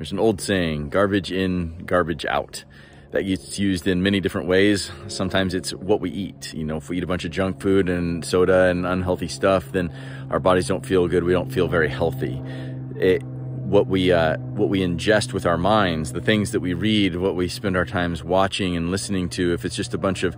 There's an old saying, garbage in, garbage out. That gets used in many different ways. Sometimes it's what we eat. You know, if we eat a bunch of junk food and soda and unhealthy stuff, then our bodies don't feel good. We don't feel very healthy. What we ingest with our minds, the things that we read, what we spend our times watching and listening to, if it's just a bunch of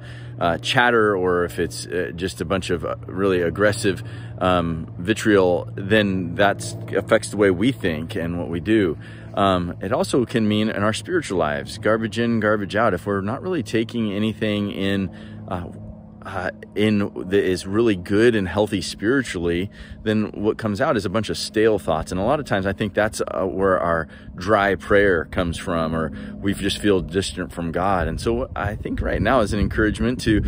chatter or if it's just a bunch of really aggressive vitriol, then that affects the way we think and what we do. It also can mean in our spiritual lives, garbage in, garbage out. If we're not really taking anything in that is really good and healthy spiritually, then what comes out is a bunch of stale thoughts. And a lot of times I think that's where our dry prayer comes from, or we just feel distant from God. And so I think right now is an encouragement to,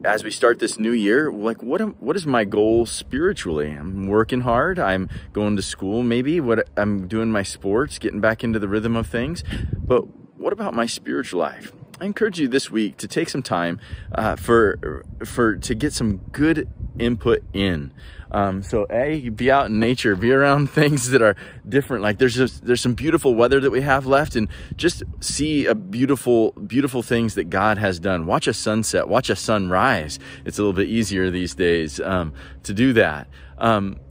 as we start this new year, like what is my goal spiritually? I'm working hard. I'm going to school, maybe I'm doing my sports, getting back into the rhythm of things. But what about my spiritual life? I encourage you this week to take some time to get some good input in. So be out in nature, be around things that are different. Like there's some beautiful weather that we have left, and just see beautiful things that God has done. Watch a sunset, watch a sunrise. It's a little bit easier these days to do that.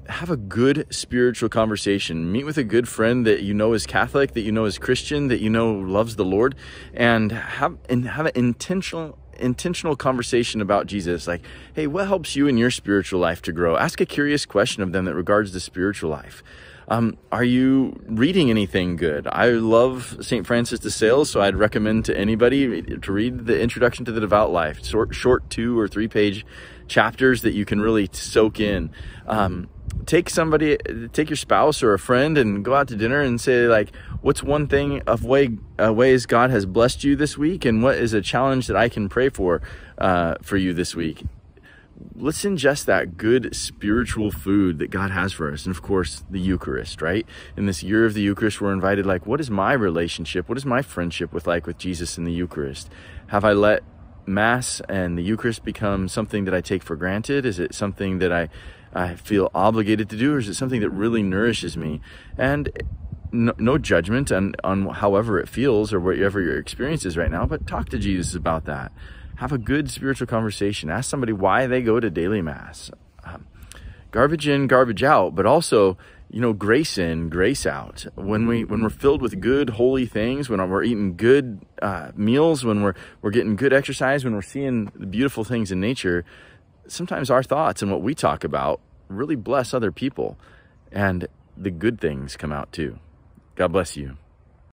Have a good spiritual conversation. Meet with a good friend that you know is Catholic, that you know is Christian, that you know loves the Lord, and have an intentional conversation about Jesus. Like, hey, what helps you in your spiritual life to grow? Ask a curious question of them that regards the spiritual life. Are you reading anything good? I love St. Francis de Sales, so I'd recommend to anybody to read the Introduction to the Devout Life. Short 2 or 3 page chapters that you can really soak in. Take your spouse or a friend and go out to dinner and say, like, what's one thing of ways God has blessed you this week, and what is a challenge that I can pray for you this week? Let's ingest that good spiritual food that God has for us. And of course, the Eucharist, right? In this year of the Eucharist, we're invited, like, what is my relationship? What is my friendship with Jesus in the Eucharist? Have I let Mass and the Eucharist become something that I take for granted? Is it something that I feel obligated to do, or is it something that really nourishes me? And no judgment on however it feels or whatever your experience is right now, but talk to Jesus about that. Have a good spiritual conversation. Ask somebody why they go to daily Mass. Garbage in, garbage out, but also, grace in, grace out. When we're filled with good, holy things, when we're eating good meals, when we're getting good exercise, when we're seeing the beautiful things in nature, sometimes our thoughts and what we talk about really bless other people, and the good things come out too. God bless you.